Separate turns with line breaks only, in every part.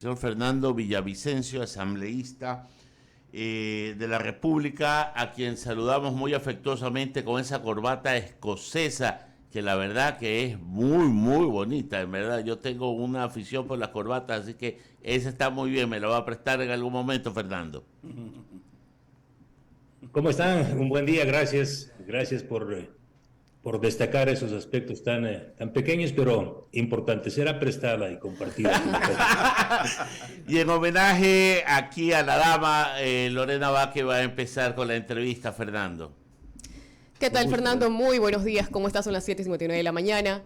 Señor Fernando Villavicencio, asambleísta de la República, a quien saludamos muy afectuosamente con esa corbata escocesa, que la verdad que es muy, muy bonita. En verdad, yo tengo una afición por las corbatas, así que esa está muy bien, me la va a prestar en algún momento, Fernando.
¿Cómo están? Un buen día, gracias. Gracias por destacar esos aspectos tan pequeños, pero importantes. Será prestada y compartida con mucha atención.
Y en homenaje aquí a la dama, Lorena Vázquez va a empezar con la entrevista, Fernando.
¿Qué
Con
tal,
gusto.
Fernando? Muy buenos días. ¿Cómo estás? Son las 7:59 de la mañana.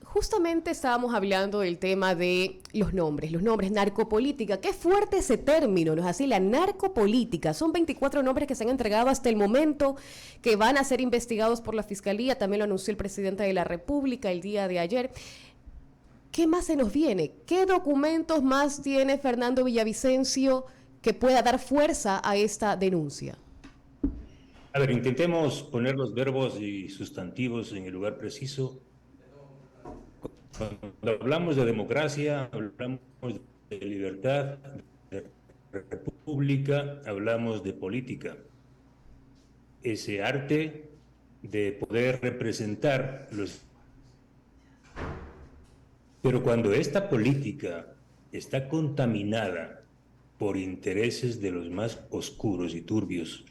Justamente estábamos hablando del tema de los nombres, narcopolítica. Qué fuerte ese término, ¿no es así? La narcopolítica. Son 24 nombres que se han entregado hasta el momento, que van a ser investigados por la Fiscalía. También lo anunció el presidente de la República el día de ayer. ¿Qué más se nos viene? ¿Qué documentos más tiene Fernando Villavicencio que pueda dar fuerza a esta denuncia?
A ver, intentemos poner los verbos y sustantivos en el lugar preciso. Cuando hablamos de democracia, hablamos de libertad, de república, hablamos de política. Ese arte de poder representar los... Pero cuando esta política está contaminada por intereses de los más oscuros y turbios,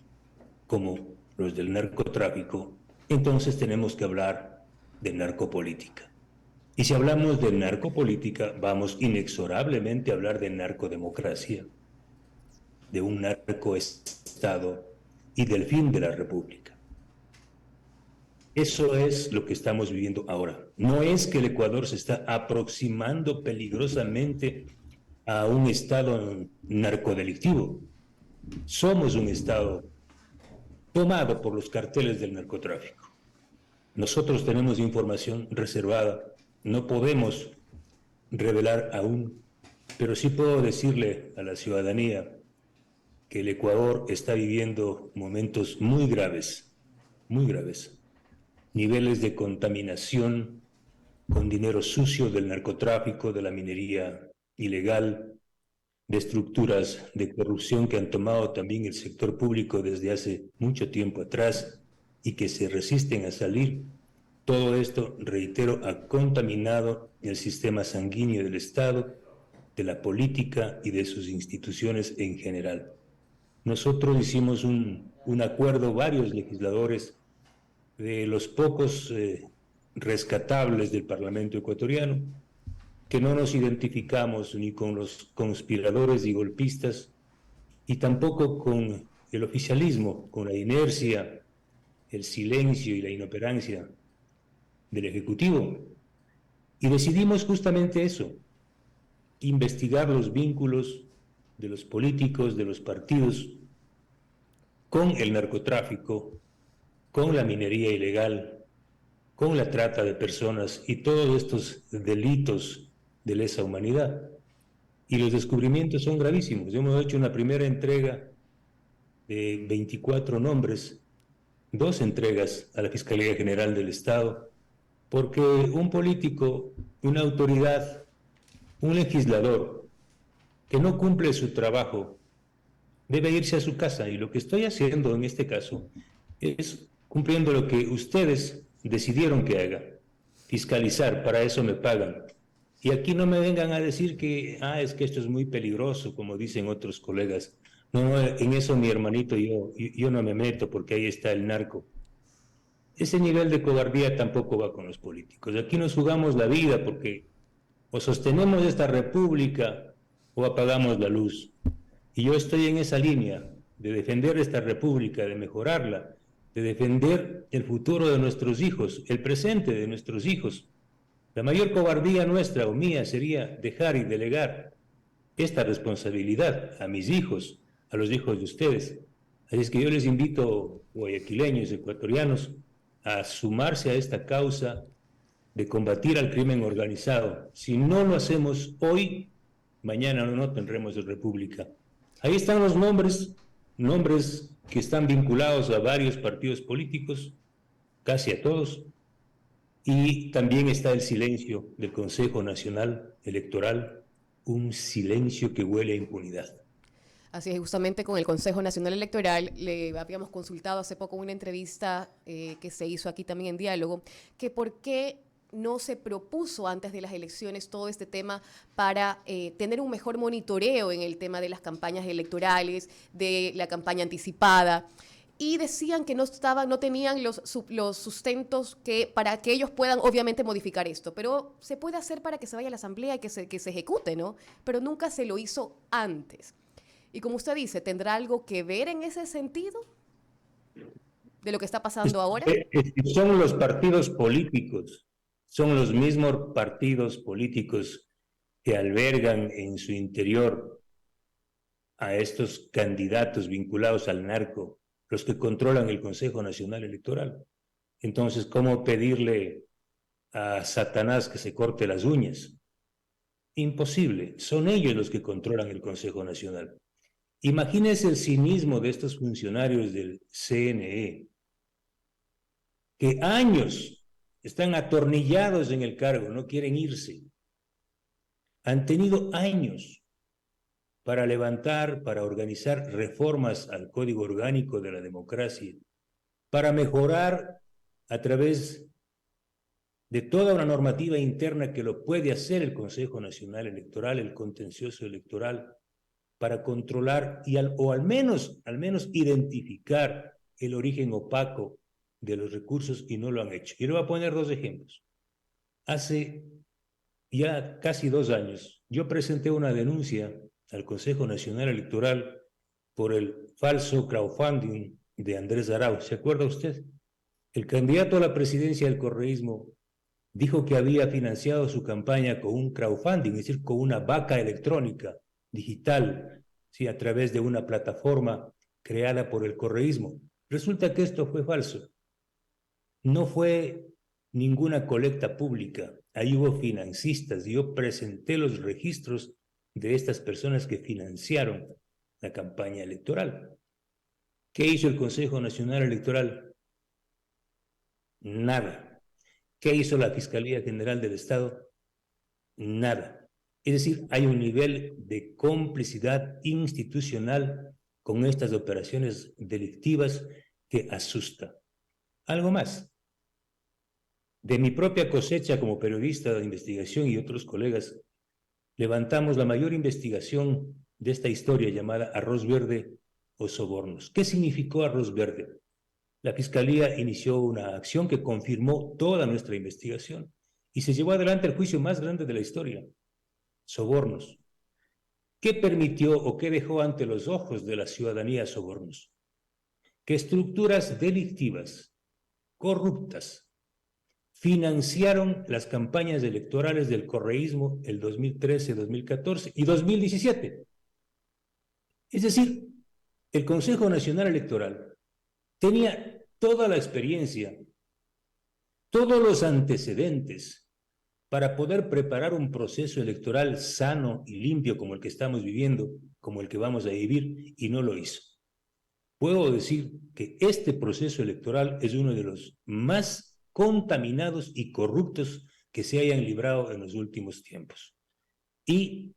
como los del narcotráfico, entonces tenemos que hablar de narcopolítica. Y si hablamos de narcopolítica, vamos inexorablemente a hablar de narcodemocracia, de un narcoestado y del fin de la república. Eso es lo que estamos viviendo ahora. No es que el Ecuador se está aproximando peligrosamente a un estado narcodelictivo. Somos un estado tomado por los carteles del narcotráfico. Nosotros tenemos información reservada, no podemos revelar aún, pero sí puedo decirle a la ciudadanía que el Ecuador está viviendo momentos muy graves, niveles de contaminación con dinero sucio del narcotráfico, de la minería ilegal, de estructuras de corrupción que han tomado también el sector público desde hace mucho tiempo atrás y que se resisten a salir. Todo esto, reitero, ha contaminado el sistema sanguíneo del Estado, de la política y de sus instituciones en general. Nosotros hicimos un acuerdo, varios legisladores, de los pocos rescatables del Parlamento ecuatoriano, que no nos identificamos ni con los conspiradores y golpistas, y tampoco con el oficialismo, con la inercia, el silencio y la inoperancia del Ejecutivo. Y decidimos justamente eso, investigar los vínculos de los políticos, de los partidos, con el narcotráfico, con la minería ilegal, con la trata de personas y todos estos delitos de lesa humanidad. Y los descubrimientos son gravísimos. Hemos hecho una primera entrega de 24 nombres, 2 entregas a la Fiscalía General del Estado, porque un político, una autoridad, un legislador que no cumple su trabajo debe irse a su casa. Y lo que estoy haciendo en este caso es cumpliendo lo que ustedes decidieron que haga, fiscalizar, para eso me pagan. Y aquí no me vengan a decir que, es que esto es muy peligroso, como dicen otros colegas. No, en eso mi hermanito, yo no me meto porque ahí está el narco. Ese nivel de cobardía tampoco va con los políticos. Aquí nos jugamos la vida porque o sostenemos esta república o apagamos la luz. Y yo estoy en esa línea de defender esta república, de mejorarla, de defender el futuro de nuestros hijos, el presente de nuestros hijos. La mayor cobardía nuestra o mía sería dejar y delegar esta responsabilidad a mis hijos, a los hijos de ustedes. Así es que yo les invito, guayaquileños, ecuatorianos, a sumarse a esta causa de combatir al crimen organizado. Si no lo hacemos hoy, mañana no tendremos república. Ahí están los nombres que están vinculados a varios partidos políticos, casi a todos, y también está el silencio del Consejo Nacional Electoral, un silencio que huele a impunidad.
Así es, justamente con el Consejo Nacional Electoral le habíamos consultado hace poco una entrevista que se hizo aquí también en Diálogo, que por qué no se propuso antes de las elecciones todo este tema para tener un mejor monitoreo en el tema de las campañas electorales, de la campaña anticipada. Y decían que no tenían los sustentos para que ellos puedan obviamente modificar esto, pero se puede hacer para que se vaya a la asamblea y que se ejecute, ¿no? Pero nunca se lo hizo antes. Y como usted dice, ¿tendrá algo que ver en ese sentido de lo que está pasando ahora?
Son los partidos políticos, son los mismos partidos políticos que albergan en su interior a estos candidatos vinculados al narco, los que controlan el Consejo Nacional Electoral. Entonces, ¿cómo pedirle a Satanás que se corte las uñas? Imposible, son ellos los que controlan el Consejo Nacional. Imagínense el cinismo de estos funcionarios del CNE, que años están atornillados en el cargo, no quieren irse. Han tenido años para levantar, para organizar reformas al Código Orgánico de la Democracia, para mejorar a través de toda una normativa interna que lo puede hacer el Consejo Nacional Electoral, el contencioso electoral, para controlar o al menos identificar el origen opaco de los recursos, y no lo han hecho. Y le voy a poner 2 ejemplos. Hace ya casi 2 años, yo presenté una denuncia al Consejo Nacional Electoral por el falso crowdfunding de Andrés Arauz. ¿Se acuerda usted? El candidato a la presidencia del correísmo dijo que había financiado su campaña con un crowdfunding, es decir, con una vaca electrónica digital, ¿sí? A través de una plataforma creada por el correísmo. Resulta que esto fue falso. No fue ninguna colecta pública. Ahí hubo financistas. Yo presenté los registros de estas personas que financiaron la campaña electoral. ¿Qué hizo el Consejo Nacional Electoral? Nada. ¿Qué hizo la Fiscalía General del Estado? Nada. Es decir, hay un nivel de complicidad institucional con estas operaciones delictivas que asusta. Algo más. De mi propia cosecha como periodista de investigación y otros colegas, levantamos la mayor investigación de esta historia llamada Arroz Verde o sobornos. ¿Qué significó Arroz Verde? La Fiscalía inició una acción que confirmó toda nuestra investigación y se llevó adelante el juicio más grande de la historia. Sobornos. ¿Qué permitió o qué dejó ante los ojos de la ciudadanía sobornos? Que estructuras delictivas, corruptas, financiaron las campañas electorales del correísmo el 2013, 2014 y 2017. Es decir, el Consejo Nacional Electoral tenía toda la experiencia, todos los antecedentes para poder preparar un proceso electoral sano y limpio como el que estamos viviendo, como el que vamos a vivir, y no lo hizo. Puedo decir que este proceso electoral es uno de los más contaminados y corruptos que se hayan librado en los últimos tiempos. Y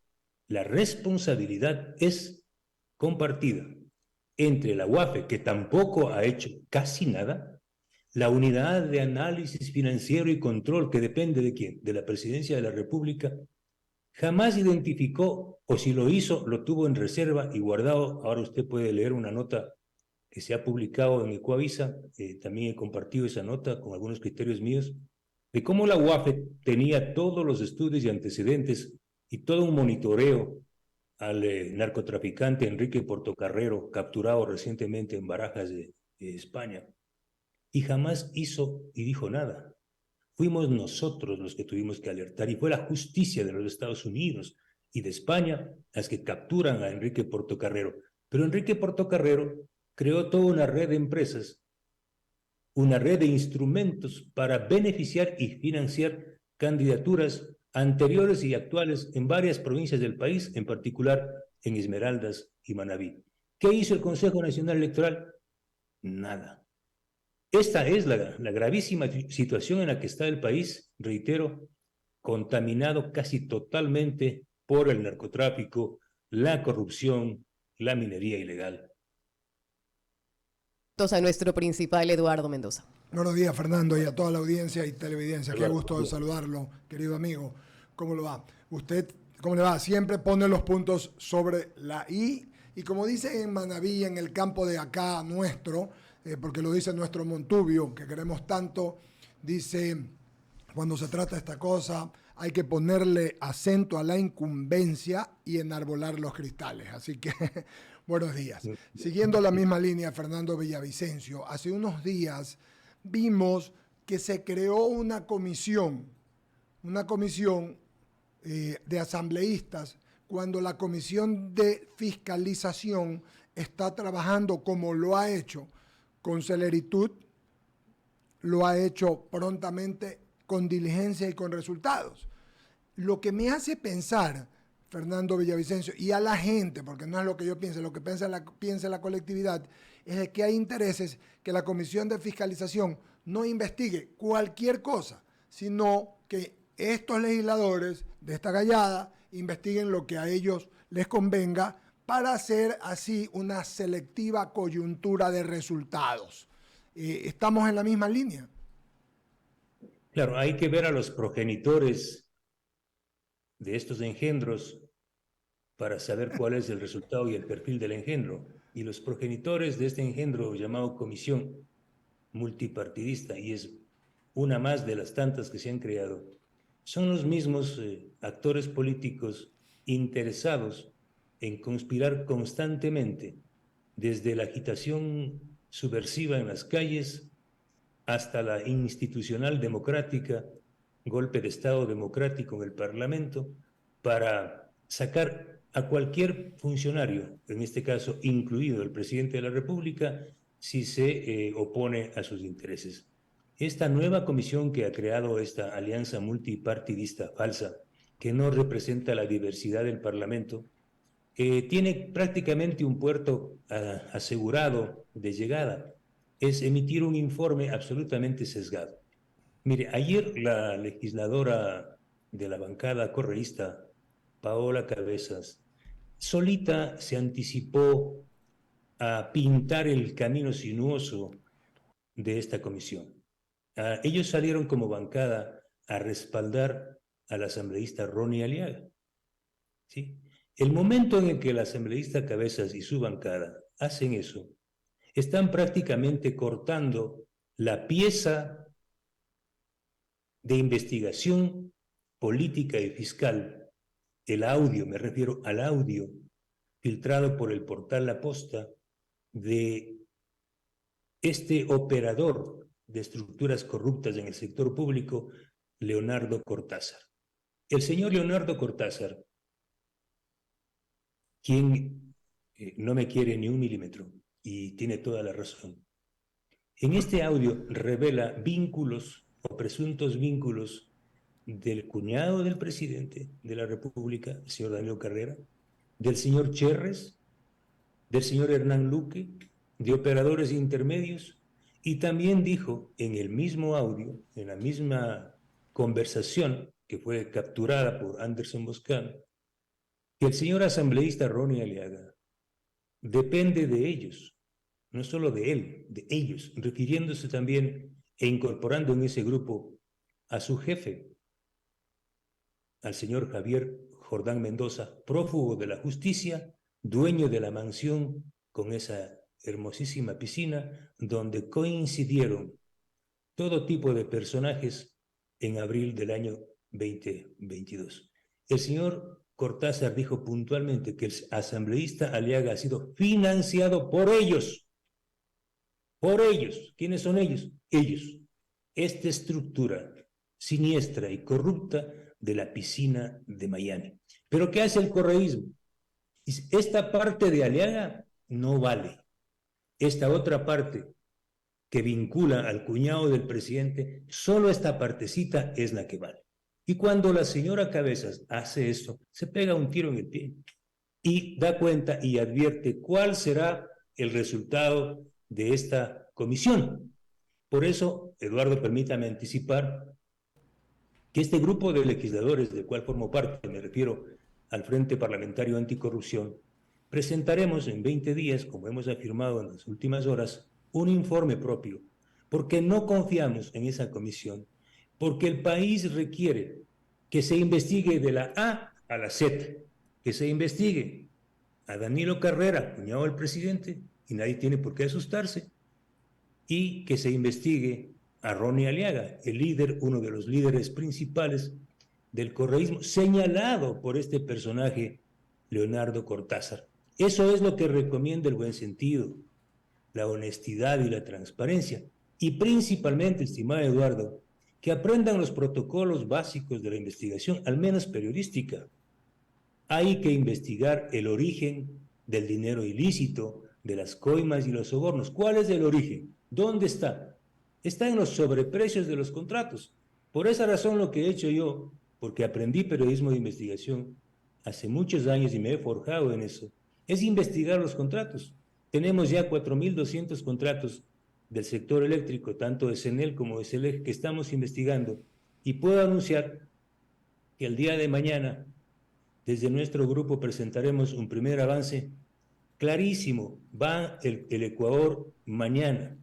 la responsabilidad es compartida entre la UAFE, que tampoco ha hecho casi nada, la Unidad de Análisis Financiero y Control, que depende ¿de quién? De la Presidencia de la República, jamás identificó, o si lo hizo, lo tuvo en reserva y guardado. Ahora usted puede leer una nota que se ha publicado en Ecoavisa, también he compartido esa nota con algunos criterios míos, de cómo la UAFE tenía todos los estudios y antecedentes y todo un monitoreo al narcotraficante Enrique Portocarrero, capturado recientemente en Barajas de España, y jamás hizo y dijo nada. Fuimos nosotros los que tuvimos que alertar, y fue la justicia de los Estados Unidos y de España las que capturan a Enrique Portocarrero. Pero Enrique Portocarrero creó toda una red de empresas, una red de instrumentos para beneficiar y financiar candidaturas anteriores y actuales en varias provincias del país, en particular en Esmeraldas y Manabí. ¿Qué hizo el Consejo Nacional Electoral? Nada. Esta es la gravísima situación en la que está el país, reitero, contaminado casi totalmente por el narcotráfico, la corrupción, la minería ilegal.
Entonces, a nuestro principal Eduardo Mendoza.
Buenos días, Fernando, y a toda la audiencia y televidencia. Qué
Eduardo,
gusto de
bien.
saludarlo, querido amigo. ¿Cómo lo va? Usted, ¿cómo le va? Siempre pone los puntos sobre la I. Y como dice en Manabí, en el campo de acá nuestro, porque lo dice nuestro Montubio, que queremos tanto, dice, cuando se trata de esta cosa, hay que ponerle acento a la incumbencia y enarbolar los cristales. Así que, buenos días. Siguiendo la misma línea, Fernando Villavicencio, hace unos días vimos que se creó una comisión de asambleístas, cuando la comisión de fiscalización está trabajando como lo ha hecho, con celeritud, lo ha hecho prontamente, con diligencia y con resultados. Lo que me hace pensar, Fernando Villavicencio, y a la gente, porque no es lo que yo piense, lo que piensa la colectividad, es de que hay intereses que la Comisión de Fiscalización no investigue cualquier cosa, sino que estos legisladores de esta gallada investiguen lo que a ellos les convenga para hacer así una selectiva coyuntura de resultados. ¿Estamos en la misma línea?
Claro, hay que ver a los progenitores de estos engendros para saber cuál es el resultado y el perfil del engendro. Y los progenitores de este engendro llamado comisión multipartidista, y es una más de las tantas que se han creado, son los mismos actores políticos interesados en conspirar constantemente, desde la agitación subversiva en las calles hasta la institucional democrática, golpe de Estado democrático en el Parlamento, para sacar a cualquier funcionario, en este caso incluido el presidente de la República, si se opone a sus intereses. Esta nueva comisión que ha creado esta alianza multipartidista falsa, que no representa la diversidad del Parlamento, tiene prácticamente un puerto asegurado de llegada, es emitir un informe absolutamente sesgado. Mire, ayer la legisladora de la bancada correísta, Paola Cabezas, solita se anticipó a pintar el camino sinuoso de esta comisión. Ellos salieron como bancada a respaldar al asambleísta Ronnie Aliaga, ¿sí? El momento en el que el asambleísta Cabezas y su bancada hacen eso, están prácticamente cortando la pieza de investigación política y fiscal, el audio, me refiero al audio filtrado por el portal La Posta de este operador de estructuras corruptas en el sector público, Leonardo Cortázar. El señor Leonardo Cortázar, quien no me quiere ni un milímetro, y tiene toda la razón. En este audio revela vínculos o presuntos vínculos del cuñado del presidente de la República, el señor Danilo Carrera, del señor Cherres, del señor Hernán Luque, de operadores intermedios, y también dijo en el mismo audio, en la misma conversación que fue capturada por Anderson Boscan, que el señor asambleísta Ronnie Aliaga depende de ellos, no solo de él, de ellos, refiriéndose también e incorporando en ese grupo a su jefe, al señor Javier Jordán Mendoza, prófugo de la justicia, dueño de la mansión con esa hermosísima piscina, donde coincidieron todo tipo de personajes en abril del año 2022. El señor Cortázar dijo puntualmente que el asambleísta Aliaga ha sido financiado por ellos. Por ellos. ¿Quiénes son ellos? Ellos. Esta estructura siniestra y corrupta de la piscina de Miami. ¿Pero qué hace el correísmo? Esta parte de Aliaga no vale. Esta otra parte que vincula al cuñado del presidente, solo esta partecita es la que vale. Y cuando la señora Cabezas hace esto, se pega un tiro en el pie y da cuenta y advierte cuál será el resultado de esta comisión. Por eso, Eduardo, permítame anticipar que este grupo de legisladores del cual formo parte, me refiero al Frente Parlamentario Anticorrupción, presentaremos en 20 días, como hemos afirmado en las últimas horas, un informe propio, porque no confiamos en esa comisión, porque el país requiere que se investigue de la A a la Z, que se investigue a Danilo Carrera, cuñado del presidente, y nadie tiene por qué asustarse, y que se investigue a Ronnie Aliaga, el líder, uno de los líderes principales del correísmo, señalado por este personaje, Leonardo Cortázar. Eso es lo que recomienda el buen sentido, la honestidad y la transparencia. Y principalmente, estimado Eduardo, que aprendan los protocolos básicos de la investigación, al menos periodística. Hay que investigar el origen del dinero ilícito, de las coimas y los sobornos. ¿Cuál es el origen? ¿Dónde está? Está en los sobreprecios de los contratos. Por esa razón lo que he hecho yo, porque aprendí periodismo de investigación hace muchos años y me he forjado en eso, es investigar los contratos. Tenemos ya 4.200 contratos del sector eléctrico, tanto de CENEL como de SELEC, que estamos investigando. Y puedo anunciar que el día de mañana, desde nuestro grupo, presentaremos un primer avance clarísimo. Va el Ecuador mañana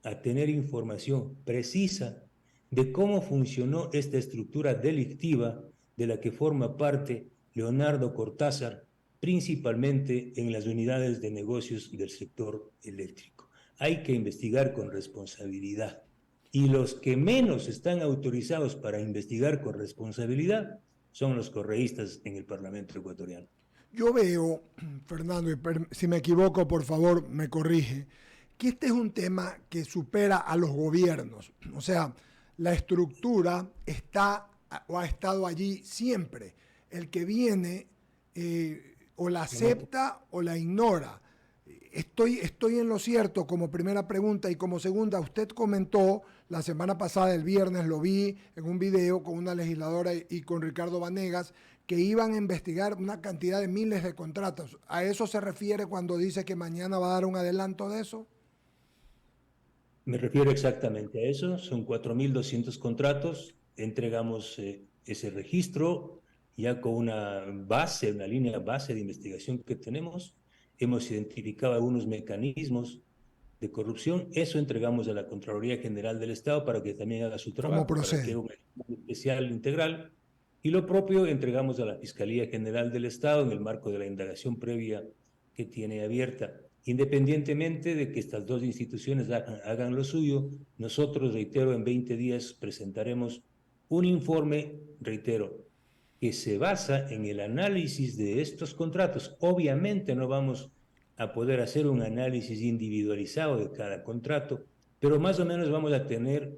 a tener información precisa de cómo funcionó esta estructura delictiva de la que forma parte Leonardo Cortázar, principalmente en las unidades de negocios del sector eléctrico. Hay que investigar con responsabilidad. Y los que menos están autorizados para investigar con responsabilidad son los correístas en el Parlamento ecuatoriano.
Yo veo, Fernando, y si me equivoco, por favor, me corrige, que este es un tema que supera a los gobiernos. O sea, la estructura está o ha estado allí siempre. El que viene o la acepta o la ignora. Estoy en lo cierto como primera pregunta, y como segunda, usted comentó la semana pasada, el viernes, lo vi en un video con una legisladora y con Ricardo Vanegas, que iban a investigar una cantidad de miles de contratos. ¿A eso se refiere cuando dice que mañana va a dar un adelanto de eso?
Me refiero exactamente a eso. Son 4.200 contratos. Entregamos ese registro ya con una base, una línea base de investigación que tenemos. Hemos identificado algunos mecanismos de corrupción. Eso entregamos a la Contraloría General del Estado para que también haga su trabajo,
¿Cómo
para que
procede?
haga un estudio especial integral. Y lo propio entregamos a la Fiscalía General del Estado en el marco de la indagación previa que tiene abierta. Independientemente de que estas dos instituciones hagan lo suyo, nosotros, reitero, en 20 días presentaremos un informe, reitero, que se basa en el análisis de estos contratos. Obviamente no vamos a poder hacer un análisis individualizado de cada contrato, pero más o menos vamos a tener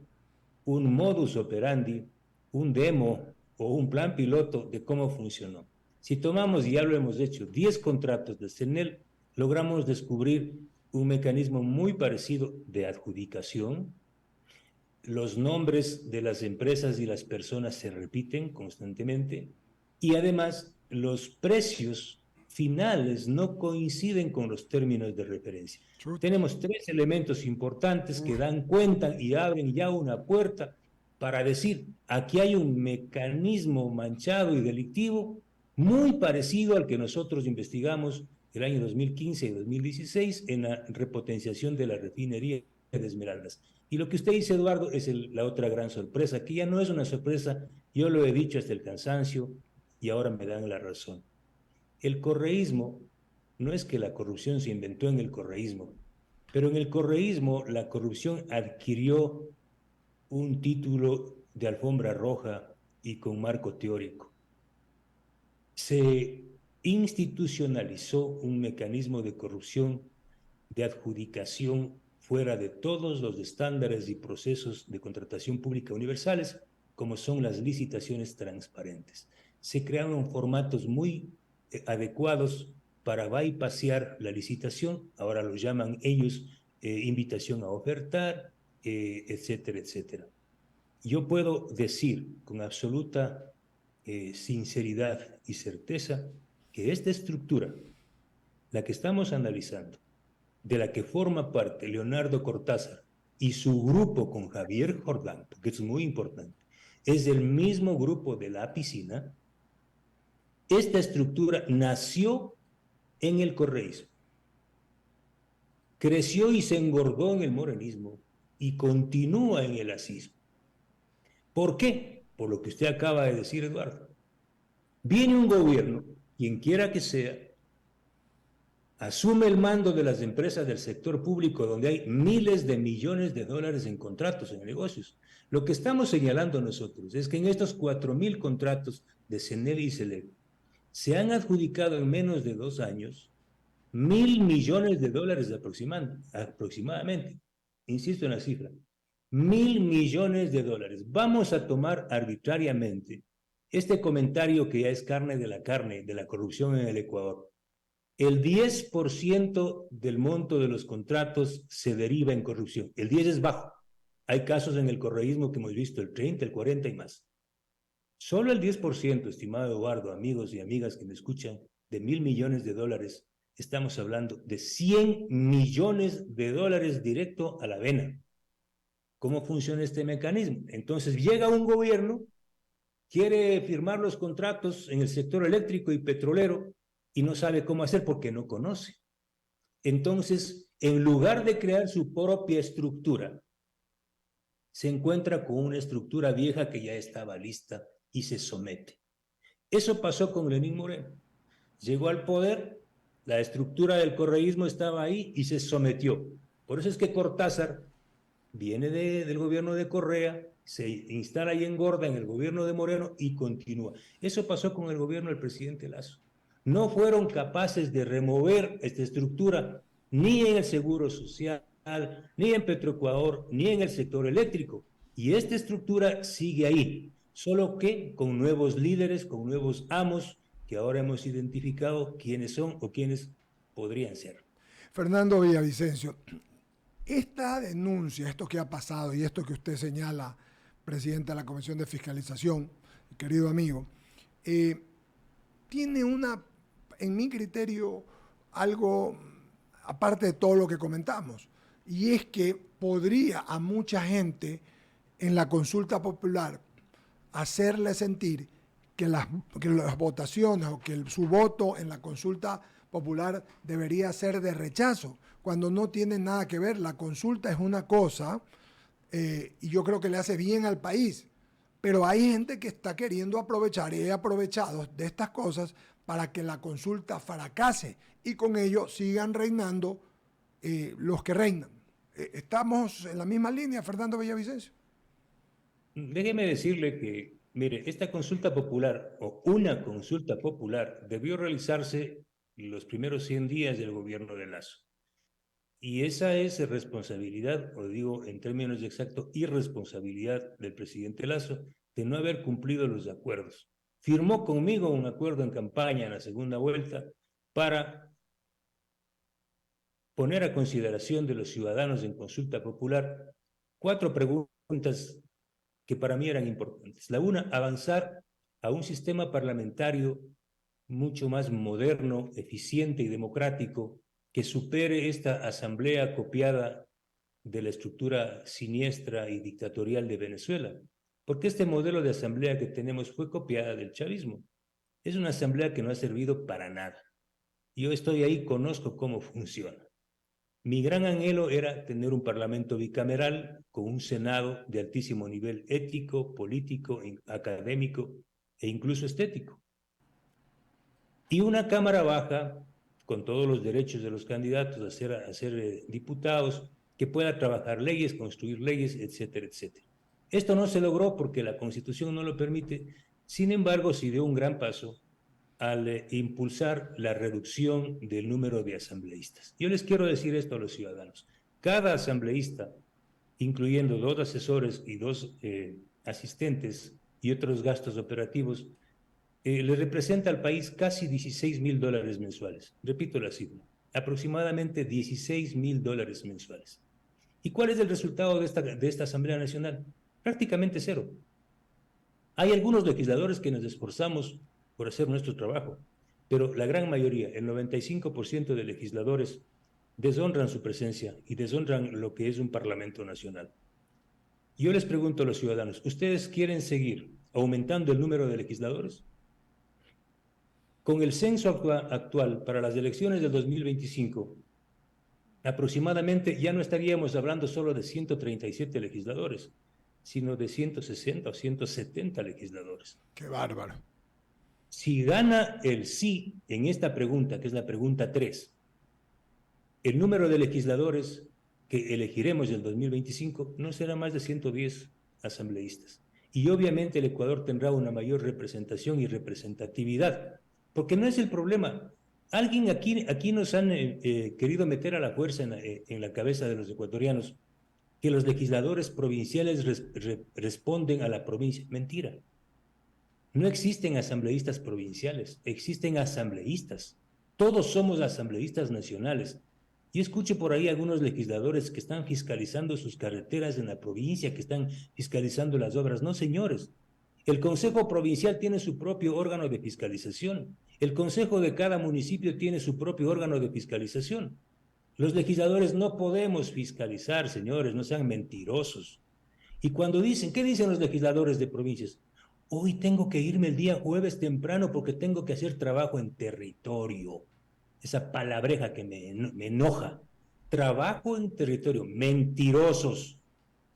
un modus operandi, un demo o un plan piloto de cómo funcionó. Si tomamos, y ya lo hemos hecho, 10 contratos de CENEL, logramos descubrir un mecanismo muy parecido de adjudicación. Los nombres de las empresas y las personas se repiten constantemente y además los precios finales no coinciden con los términos de referencia. Tenemos 3 elementos importantes que dan cuenta y abren ya una puerta para decir, aquí hay un mecanismo manchado y delictivo muy parecido al que nosotros investigamos el año 2015 y 2016 en la repotenciación de la refinería de Esmeraldas. Y lo que usted dice, Eduardo, es la otra gran sorpresa, que ya no es una sorpresa, yo lo he dicho hasta el cansancio y ahora me dan la razón. El correísmo, no es que la corrupción se inventó en el correísmo, pero en el correísmo la corrupción adquirió un título de alfombra roja y con marco teórico. Se institucionalizó un mecanismo de corrupción, de adjudicación fuera de todos los estándares y procesos de contratación pública universales, como son las licitaciones transparentes. Se crearon formatos muy adecuados para bypassear la licitación, ahora lo llaman ellos invitación a ofertar, etcétera, etcétera. Yo puedo decir con absoluta sinceridad y certeza que esta estructura, la que estamos analizando, de la que forma parte Leonardo Cortázar y su grupo con Javier Jordán, porque es muy importante, es el mismo grupo de La Piscina, Esta estructura nació en el correísmo, creció y se engordó en el morenismo y continúa en el asismo. ¿Por qué? Por lo que usted acaba de decir, Eduardo. Viene un gobierno, quien quiera que sea, asume el mando de las empresas del sector público donde hay miles de millones de dólares en contratos, en negocios. Lo que estamos señalando nosotros es que en estos 4,000 contratos de CENEL y SELEC se han adjudicado en menos de 2 años 1,000 millones de dólares aproximadamente. Insisto en la cifra. 1,000 millones de dólares. Vamos a tomar arbitrariamente este comentario que ya es carne de la corrupción en el Ecuador. El 10% del monto de los contratos se deriva en corrupción. El 10 es bajo. Hay casos en el correísmo que hemos visto el 30, el 40 y más. Solo el 10%, estimado Eduardo, amigos y amigas que me escuchan, de 1,000 millones de dólares, estamos hablando de 100 millones de dólares directo a la vena. ¿Cómo funciona este mecanismo? Entonces llega un gobierno, quiere firmar los contratos en el sector eléctrico y petrolero y no sabe cómo hacer porque no conoce. Entonces, en lugar de crear su propia estructura, se encuentra con una estructura vieja que ya estaba lista y se somete. Eso pasó con Lenín Moreno. Llegó al poder, la estructura del correísmo estaba ahí y se sometió. Por eso es que Cortázar viene del gobierno de Correa, se instala y engorda en el gobierno de Moreno y continúa. Eso pasó con el gobierno del presidente Lasso. No fueron capaces de remover esta estructura ni en el Seguro Social, ni en Petroecuador, ni en el sector eléctrico. Y esta estructura sigue ahí, solo que con nuevos líderes, con nuevos amos, que ahora hemos identificado quiénes son o quiénes podrían ser.
Fernando Villavicencio, esta denuncia, esto que ha pasado y esto que usted señala, presidente de la Comisión de Fiscalización, querido amigo, tiene en mi criterio, algo aparte de todo lo que comentamos, y es que podría a mucha gente en la consulta popular hacerle sentir que las votaciones o que su voto en la consulta popular debería ser de rechazo, cuando no tiene nada que ver. La consulta es una cosa y yo creo que le hace bien al país, pero hay gente que está queriendo aprovechar y he aprovechado de estas cosas para que la consulta fracase y con ello sigan reinando los que reinan. ¿Estamos en la misma línea, Fernando Villavicencio?
Déjeme decirle que, mire, esta consulta popular o una consulta popular debió realizarse los primeros 100 días del gobierno de Lasso. Y esa es responsabilidad, o digo en términos exactos, irresponsabilidad del presidente Lasso de no haber cumplido los acuerdos. Firmó conmigo un acuerdo en campaña en la segunda vuelta para poner a consideración de los ciudadanos en consulta popular 4 preguntas que para mí eran importantes. La una, avanzar a un sistema parlamentario mucho más moderno, eficiente y democrático, que supere esta asamblea copiada de la estructura siniestra y dictatorial de Venezuela. Porque este modelo de asamblea que tenemos fue copiada del chavismo. Es una asamblea que no ha servido para nada. Yo estoy ahí, conozco cómo funciona. Mi gran anhelo era tener un parlamento bicameral con un senado de altísimo nivel ético, político, académico e incluso estético. Y una cámara baja con todos los derechos de los candidatos a ser diputados, que pueda trabajar leyes, construir leyes, etcétera, etcétera. Esto no se logró porque la Constitución no lo permite. Sin embargo, sí dio un gran paso al impulsar la reducción del número de asambleístas. Yo les quiero decir esto a los ciudadanos. Cada asambleísta, incluyendo 2 asesores y 2 asistentes y otros gastos operativos, le representa al país casi $16,000 mensuales. Repito la cifra, aproximadamente $16,000 mensuales. ¿Y cuál es el resultado de esta Asamblea Nacional? Prácticamente cero. Hay algunos legisladores que nos esforzamos por hacer nuestro trabajo, pero la gran mayoría, el 95% de legisladores, deshonran su presencia y deshonran lo que es un Parlamento Nacional. Yo les pregunto a los ciudadanos, ¿ustedes quieren seguir aumentando el número de legisladores? Con el censo actual para las elecciones del 2025, aproximadamente ya no estaríamos hablando solo de 137 legisladores, sino de 160 o 170 legisladores.
Qué bárbaro.
Si gana el sí en esta pregunta, que es la pregunta 3, el número de legisladores que elegiremos en el 2025 no será más de 110 asambleístas. Y obviamente el Ecuador tendrá una mayor representación y representatividad, porque no es el problema. Alguien aquí nos han querido meter a la fuerza en la cabeza de los ecuatorianos que los legisladores provinciales responden a la provincia. Mentira. No existen asambleístas provinciales, existen asambleístas. Todos somos asambleístas nacionales. Y escucho por ahí algunos legisladores que están fiscalizando sus carreteras en la provincia, que están fiscalizando las obras. No, señores. El Consejo Provincial tiene su propio órgano de fiscalización. El Consejo de cada municipio tiene su propio órgano de fiscalización. Los legisladores no podemos fiscalizar, señores, no sean mentirosos. Y cuando dicen, ¿qué dicen los legisladores de provincias? Hoy tengo que irme el día jueves temprano porque tengo que hacer trabajo en territorio. Esa palabreja que me enoja. Trabajo en territorio. Mentirosos.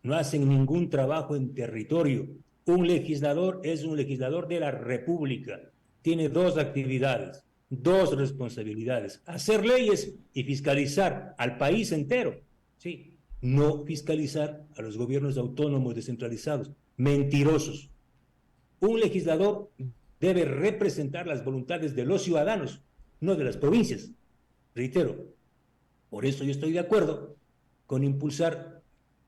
No hacen ningún trabajo en territorio. Un legislador es un legislador de la República. Tiene 2 actividades, 2 responsabilidades. Hacer leyes y fiscalizar al país entero. Sí, no fiscalizar a los gobiernos autónomos descentralizados. Mentirosos. Un legislador debe representar las voluntades de los ciudadanos, no de las provincias. Reitero, por eso yo estoy de acuerdo con impulsar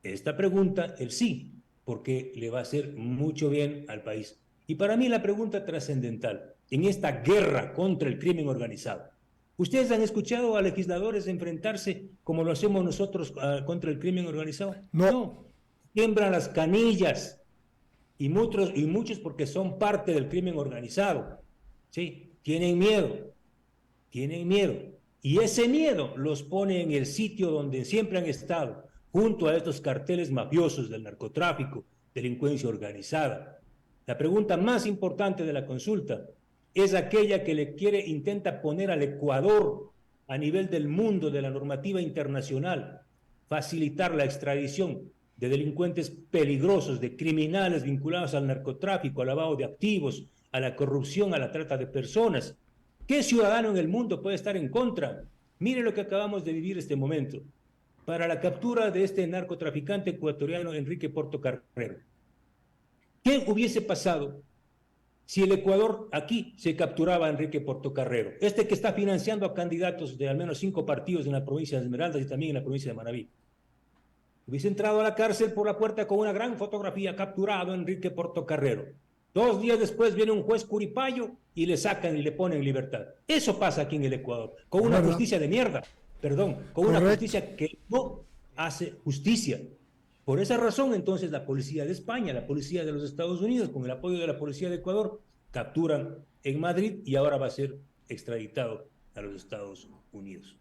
esta pregunta, el sí, porque le va a hacer mucho bien al país. Y para mí la pregunta trascendental, en esta guerra contra el crimen organizado, ¿ustedes han escuchado a legisladores enfrentarse como lo hacemos nosotros contra el crimen organizado? No. Siembran las canillas. Y muchos porque son parte del crimen organizado. Sí, tienen miedo. Y ese miedo los pone en el sitio donde siempre han estado, junto a estos carteles mafiosos del narcotráfico, delincuencia organizada. La pregunta más importante de la consulta es aquella que intenta poner al Ecuador a nivel del mundo, de la normativa internacional, facilitar la extradición de delincuentes peligrosos, de criminales vinculados al narcotráfico, al lavado de activos, a la corrupción, a la trata de personas. ¿Qué ciudadano en el mundo puede estar en contra? Mire lo que acabamos de vivir este momento. Para la captura de este narcotraficante ecuatoriano Enrique Portocarrero. ¿Qué hubiese pasado si el Ecuador aquí se capturaba a Enrique Portocarrero? Este que está financiando a candidatos de al menos 5 partidos en la provincia de Esmeraldas y también en la provincia de Manabí. Hubiese entrado a la cárcel por la puerta con una gran fotografía, capturado Enrique Portocarrero. 2 días después viene un juez curipayo y le sacan y le ponen en libertad. Eso pasa aquí en el Ecuador, con una justicia de mierda, con una justicia que no hace justicia. Por esa razón, entonces, la policía de España, la policía de los Estados Unidos, con el apoyo de la policía de Ecuador, capturan en Madrid y ahora va a ser extraditado a los Estados Unidos.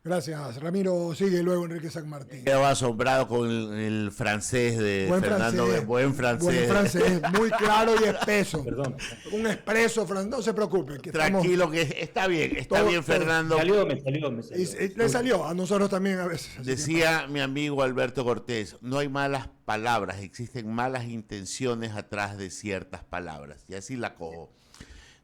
Gracias, Ramiro. Sigue luego Enrique San Martín.
Quedaba asombrado con el francés de Fernando. Buen francés,
muy claro y espeso.
Perdón.
Un expreso francés, no se preocupe.
Tranquilo, que está bien, Fernando.
Me salió.
Le salió, a nosotros también a veces.
Decía mi amigo Alberto Cortés, no hay malas palabras, existen malas intenciones atrás de ciertas palabras. Y así la cojo.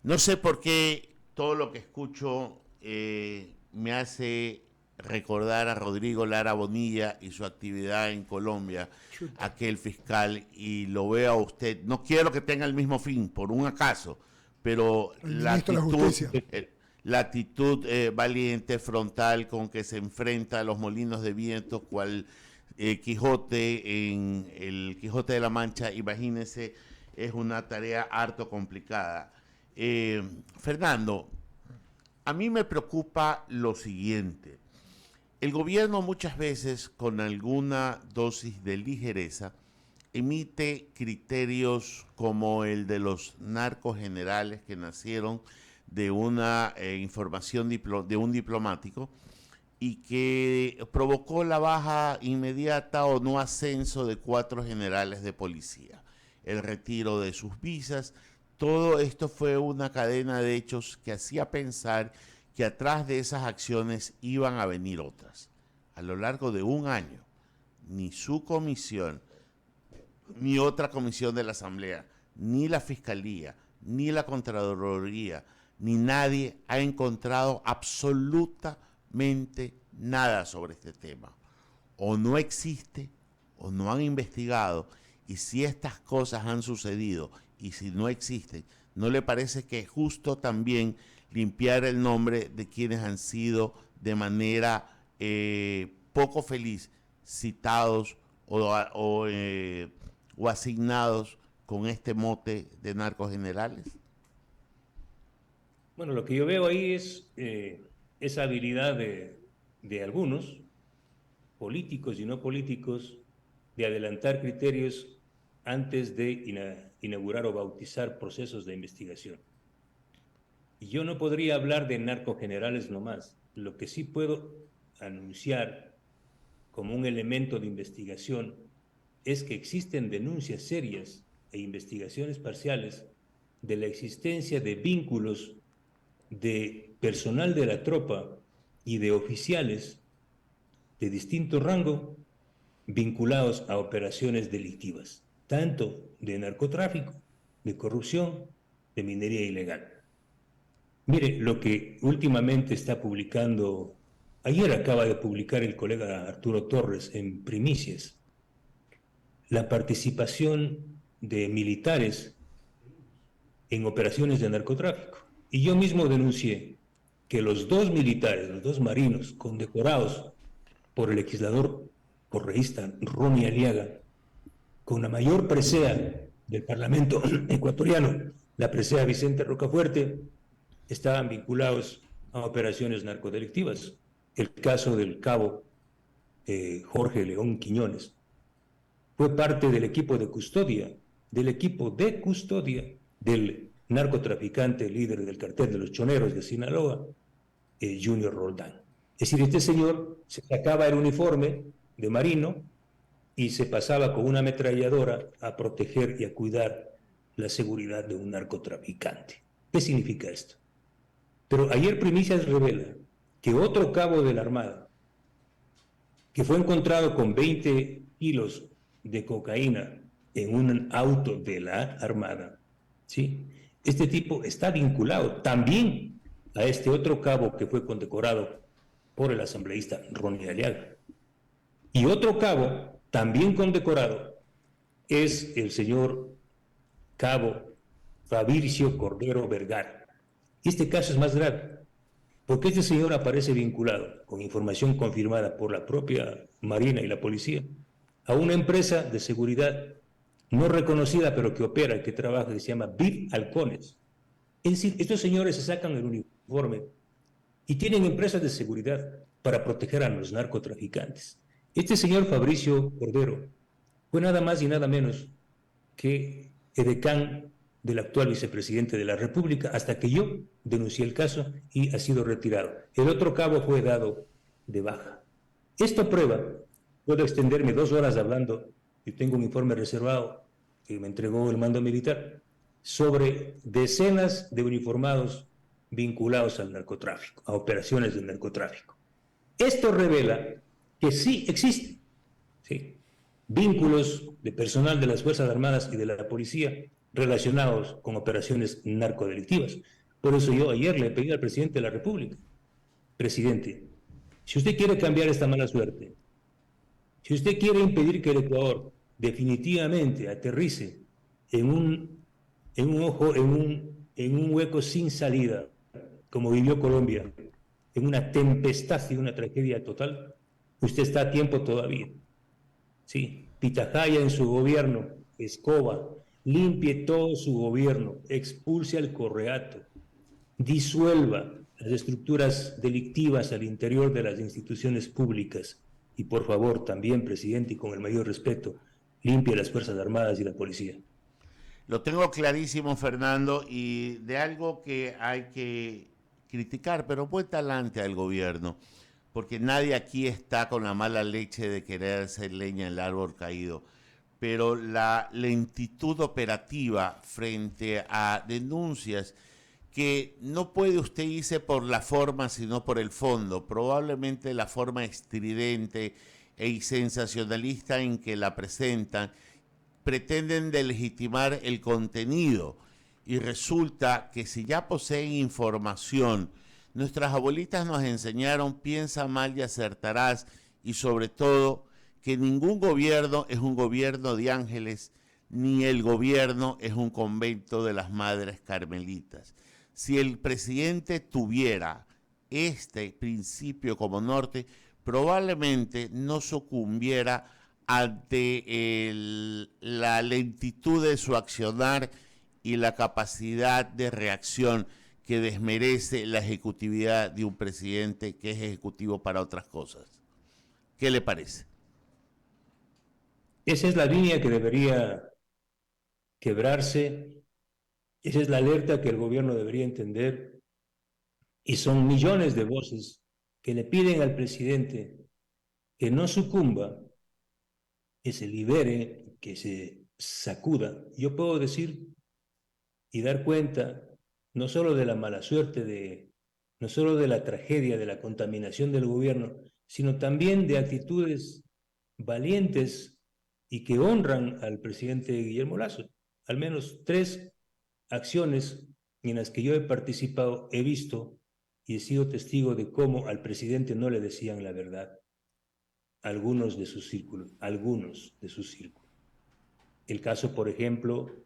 No sé por qué todo lo que escucho me hace recordar a Rodrigo Lara Bonilla y su actividad en Colombia, aquel fiscal, y lo veo a usted, no quiero que tenga el mismo fin, por un acaso, pero la actitud valiente, frontal, con que se enfrenta a los molinos de viento, cual Quijote en el Quijote de la Mancha, imagínense, es una tarea harto complicada. Fernando, a mí me preocupa lo siguiente. El gobierno muchas veces, con alguna dosis de ligereza, emite criterios como el de los narcos generales que nacieron de una información de un diplomático y que provocó la baja inmediata o no ascenso de 4 generales de policía, el retiro de sus visas, todo esto fue una cadena de hechos que hacía pensar que atrás de esas acciones iban a venir otras. A lo largo de un año, ni su comisión, ni otra comisión de la Asamblea, ni la Fiscalía, ni la Contraloría, ni nadie ha encontrado absolutamente nada sobre este tema. O no existe, o no han investigado, y si estas cosas han sucedido, y si no existen, ¿no le parece que es justo también limpiar el nombre de quienes han sido de manera poco feliz citados o asignados con este mote de narcogenerales?
Bueno, lo que yo veo ahí es esa habilidad de algunos, políticos y no políticos, de adelantar criterios antes de inaugurar o bautizar procesos de investigación. Y yo no podría hablar de narcogenerales nomás. Lo que sí puedo anunciar como un elemento de investigación es que existen denuncias serias e investigaciones parciales de la existencia de vínculos de personal de la tropa y de oficiales de distinto rango vinculados a operaciones delictivas, tanto de narcotráfico, de corrupción, de minería ilegal. Mire, lo que últimamente está publicando, ayer acaba de publicar el colega Arturo Torres en Primicias, la participación de militares en operaciones de narcotráfico. Y yo mismo denuncié que los dos militares, los dos marinos condecorados por el legislador correísta Ronnie Aliaga, con la mayor presea del Parlamento ecuatoriano, la presea Vicente Rocafuerte, estaban vinculados a operaciones narcodelictivas. El caso del cabo Jorge León Quiñones fue parte del equipo de custodia del narcotraficante líder del cartel de los choneros de Sinaloa, Junior Roldán. Es decir, este señor se sacaba el uniforme de marino y se pasaba con una ametralladora a proteger y a cuidar la seguridad de un narcotraficante. ¿Qué significa esto? Pero ayer Primicias revela que otro cabo de la Armada, que fue encontrado con 20 kilos de cocaína en un auto de la Armada, ¿sí? Este tipo está vinculado también a este otro cabo que fue condecorado por el asambleísta Ronnie Aliaga. Y otro cabo, también condecorado, es el señor cabo Fabricio Cordero Vergara. Este caso es más grave, porque este señor aparece vinculado, con información confirmada por la propia Marina y la policía, a una empresa de seguridad no reconocida, pero que opera, que trabaja, que se llama VIP Halcones. Es decir, estos señores se sacan el uniforme y tienen empresas de seguridad para proteger a los narcotraficantes. Este señor Fabricio Cordero fue nada más y nada menos que edecán del actual vicepresidente de la República, hasta que yo denuncié el caso y ha sido retirado. El otro cabo fue dado de baja. Esto prueba, puedo extenderme 2 horas hablando, yo tengo un informe reservado que me entregó el mando militar, sobre decenas de uniformados vinculados al narcotráfico, a operaciones de narcotráfico. Esto revela que sí existen, ¿sí?, vínculos de personal de las Fuerzas Armadas y de la policía relacionados con operaciones narcodelictivas. Por eso yo ayer le pedí al presidente de la República: presidente, si usted quiere cambiar esta mala suerte, si usted quiere impedir que el Ecuador definitivamente aterrice en un hueco sin salida, como vivió Colombia, en una tempestad y una tragedia total, usted está a tiempo todavía. Sí, Pitahaya en su gobierno, Escoba, limpie todo su gobierno, expulse al Correato, disuelva las estructuras delictivas al interior de las instituciones públicas y, por favor, también, presidente, y con el mayor respeto, limpie las Fuerzas Armadas y la policía.
Lo tengo clarísimo, Fernando, y de algo que hay que criticar, pero buen talante al gobierno, porque nadie aquí está con la mala leche de querer hacer leña en el árbol caído. pero la lentitud operativa frente a denuncias que no puede usted irse por la forma, sino por el fondo. Probablemente la forma estridente e sensacionalista en que la presentan pretenden delegitimar el contenido, y resulta que si ya poseen información, nuestras abuelitas nos enseñaron: piensa mal y acertarás, y sobre todo que ningún gobierno es un gobierno de ángeles, ni el gobierno es un convento de las madres carmelitas. Si el presidente tuviera este principio como norte, probablemente no sucumbiera ante la lentitud de su accionar y la capacidad de reacción que desmerece la ejecutividad de un presidente que es ejecutivo para otras cosas. ¿Qué le parece?
Esa es la línea que debería quebrarse, esa es la alerta que el gobierno debería entender, y son millones de voces que le piden al presidente que no sucumba, que se libere, que se sacuda. Yo puedo decir y dar cuenta no solo de la mala suerte, no solo de la tragedia, de la contaminación del gobierno, sino también de actitudes valientes y que honran al presidente Guillermo Lasso. Al menos 3 acciones en las que yo he participado, he visto y he sido testigo de cómo al presidente no le decían la verdad algunos de sus círculos. El caso, por ejemplo,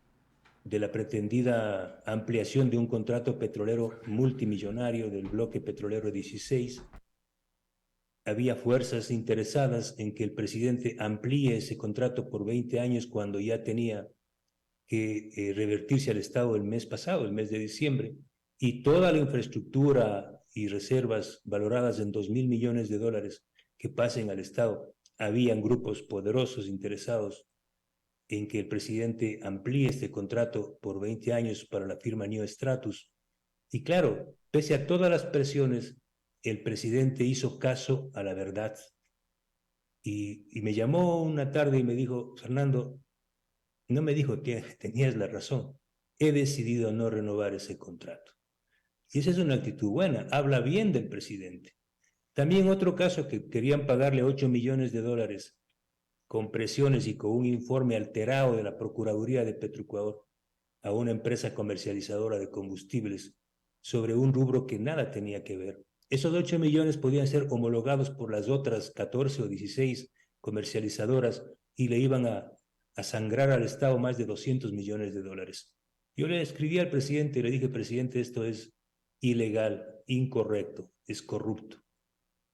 de la pretendida ampliación de un contrato petrolero multimillonario del bloque petrolero 16. Había fuerzas interesadas en que el presidente amplíe ese contrato por 20 años cuando ya tenía que revertirse al Estado el mes pasado, el mes de diciembre, y toda la infraestructura y reservas valoradas en $2,000 millones que pasen al Estado. Habían grupos poderosos interesados en que el presidente amplíe este contrato por 20 años para la firma New Stratus. Y claro, pese a todas las presiones, el presidente hizo caso a la verdad. Y me llamó una tarde y me dijo: Fernando, no me dijo, tenías la razón, he decidido no renovar ese contrato. Y esa es una actitud buena, habla bien del presidente. También otro caso que querían pagarle $8 millones con presiones y con un informe alterado de la Procuraduría de Petroecuador a una empresa comercializadora de combustibles sobre un rubro que nada tenía que ver. Esos 8 millones podían ser homologados por las otras 14 o 16 comercializadoras y le iban a sangrar al Estado más de $200 millones. Yo le escribí al presidente y le dije: presidente, esto es ilegal, incorrecto, es corrupto.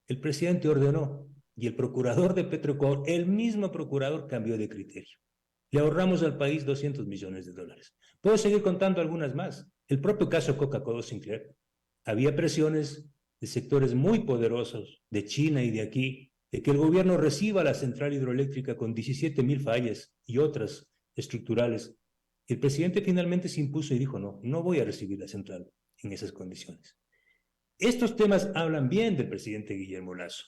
El presidente ordenó y el procurador de Petroecuador, el mismo procurador, cambió de criterio. Le ahorramos al país $200 millones. Puedo seguir contando algunas más. El propio caso Coca-Cola Sinclair. Había presiones de sectores muy poderosos de China y de aquí, de que el gobierno reciba la central hidroeléctrica con 17,000 fallas y otras estructurales. El presidente finalmente se impuso y dijo: no voy a recibir la central en esas condiciones. Estos temas hablan bien del presidente Guillermo Lasso,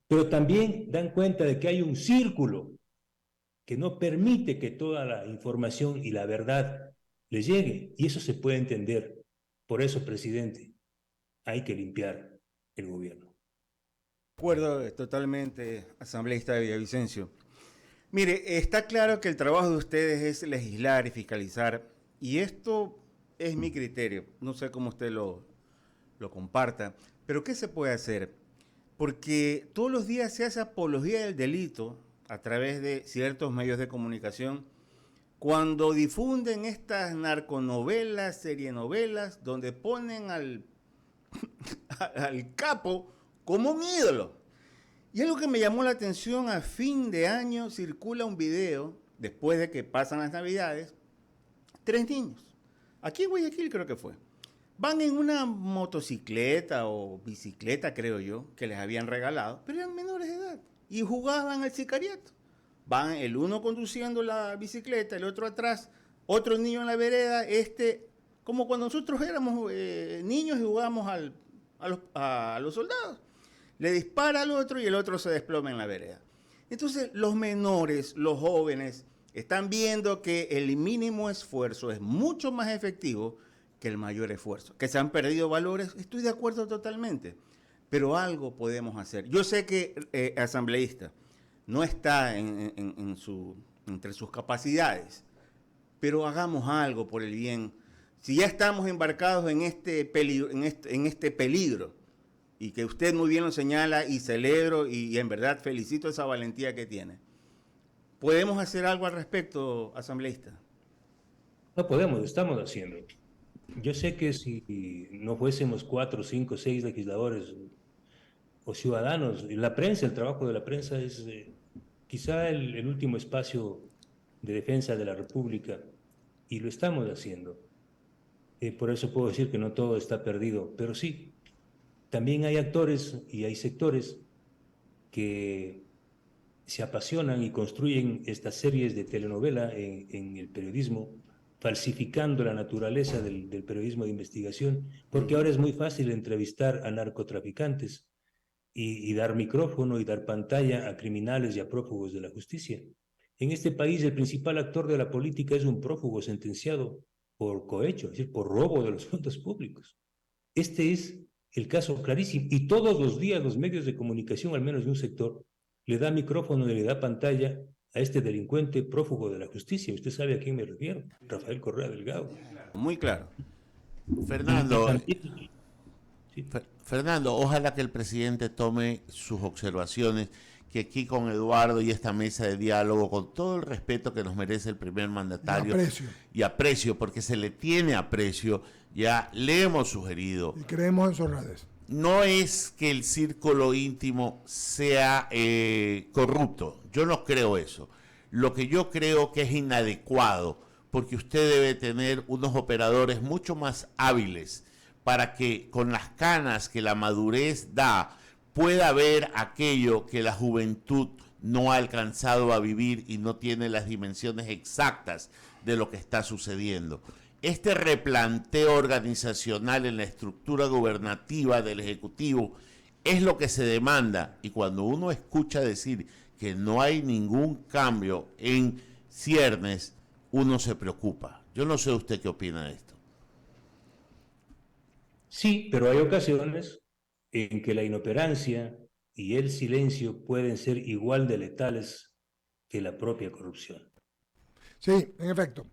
pero también dan cuenta de que hay un círculo que no permite que toda la información y la verdad les llegue, y eso se puede entender. Por eso, presidente, hay que limpiar el gobierno.
De acuerdo totalmente, asambleísta de Villavicencio. Mire, está claro que el trabajo de ustedes es legislar y fiscalizar, y esto es mi criterio. No sé cómo usted lo comparta, pero ¿qué se puede hacer? Porque todos los días se hace apología del delito a través de ciertos medios de comunicación cuando difunden estas narconovelas, serienovelas, donde ponen al capo como un ídolo. Y algo que me llamó la atención: a fin de año circula un video, después de que pasan las Navidades, 3 niños, aquí en Guayaquil creo que fue, van en una motocicleta o bicicleta, creo yo, que les habían regalado, pero eran menores de edad y jugaban al sicariato. Van el uno conduciendo la bicicleta, el otro atrás, otro niño en la vereda, como cuando nosotros éramos niños y jugábamos a los soldados. Le dispara al otro y el otro se desploma en la vereda. Entonces, los menores, los jóvenes, están viendo que el mínimo esfuerzo es mucho más efectivo que el mayor esfuerzo. Que se han perdido valores, estoy de acuerdo totalmente, pero algo podemos hacer. Yo sé que asambleísta no está entre sus capacidades, pero hagamos algo por el bien. Si ya estamos embarcados en este peligro, y que usted muy bien lo señala y celebro y en verdad felicito esa valentía que tiene, ¿podemos hacer algo al respecto, asambleísta?
No podemos, estamos haciendo. Yo sé que si no fuésemos 4, 5, 6 legisladores o ciudadanos, la prensa, el trabajo de la prensa es quizá el último espacio de defensa de la República, y lo estamos haciendo. Por eso puedo decir que no todo está perdido, pero sí, también hay actores y hay sectores que se apasionan y construyen estas series de telenovela en el periodismo, falsificando la naturaleza del periodismo de investigación, porque ahora es muy fácil entrevistar a narcotraficantes y dar micrófono y dar pantalla a criminales y a prófugos de la justicia. En este país el principal actor de la política es un prófugo sentenciado por cohecho, es decir, por robo de los fondos públicos. Este es el caso clarísimo, y todos los días los medios de comunicación, al menos de un sector, le da micrófono y le da pantalla a este delincuente prófugo de la justicia. Usted sabe a quién me refiero, Rafael Correa Delgado.
Muy claro.
Fernando, ojalá que el presidente tome sus observaciones, que aquí con Eduardo y esta mesa de diálogo, con todo el respeto que nos merece el primer mandatario, y aprecio, porque se le tiene aprecio, ya le hemos sugerido.
Y creemos en sus redes.
No es que el círculo íntimo sea corrupto, yo no creo eso. Lo que yo creo que es inadecuado, porque usted debe tener unos operadores mucho más hábiles para que con las canas que la madurez da, pueda ver aquello que la juventud no ha alcanzado a vivir y no tiene las dimensiones exactas de lo que está sucediendo. Este replanteo organizacional en la estructura gubernativa del Ejecutivo es lo que se demanda, y cuando uno escucha decir que no hay ningún cambio en ciernes, uno se preocupa. Yo no sé usted qué opina de esto.
Sí, pero hay ocasiones en que la inoperancia y el silencio pueden ser igual de letales que la propia corrupción.
Sí, en efecto.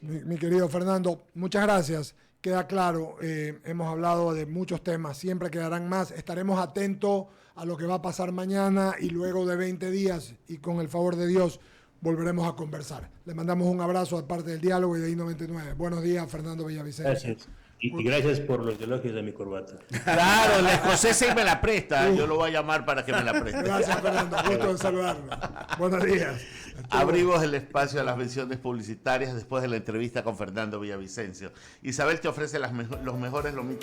Mi querido Fernando, muchas gracias. Queda claro, hemos hablado de muchos temas, siempre quedarán más. Estaremos atentos a lo que va a pasar mañana y luego de 20 días, y con el favor de Dios, volveremos a conversar. Le mandamos un abrazo de parte del Diálogo y de I-99. Buenos días, Fernando Villavicencio.
Gracias. Y gracias por los elogios de mi corbata.
Claro, la escocesa y me la presta. Yo lo voy a llamar para que me la preste.
Gracias, Fernando. Gusto en saludarlo. Buenos días.
Abrimos el espacio a las menciones publicitarias después de la entrevista con Fernando Villavicencio. Isabel te ofrece los mejores lomitos.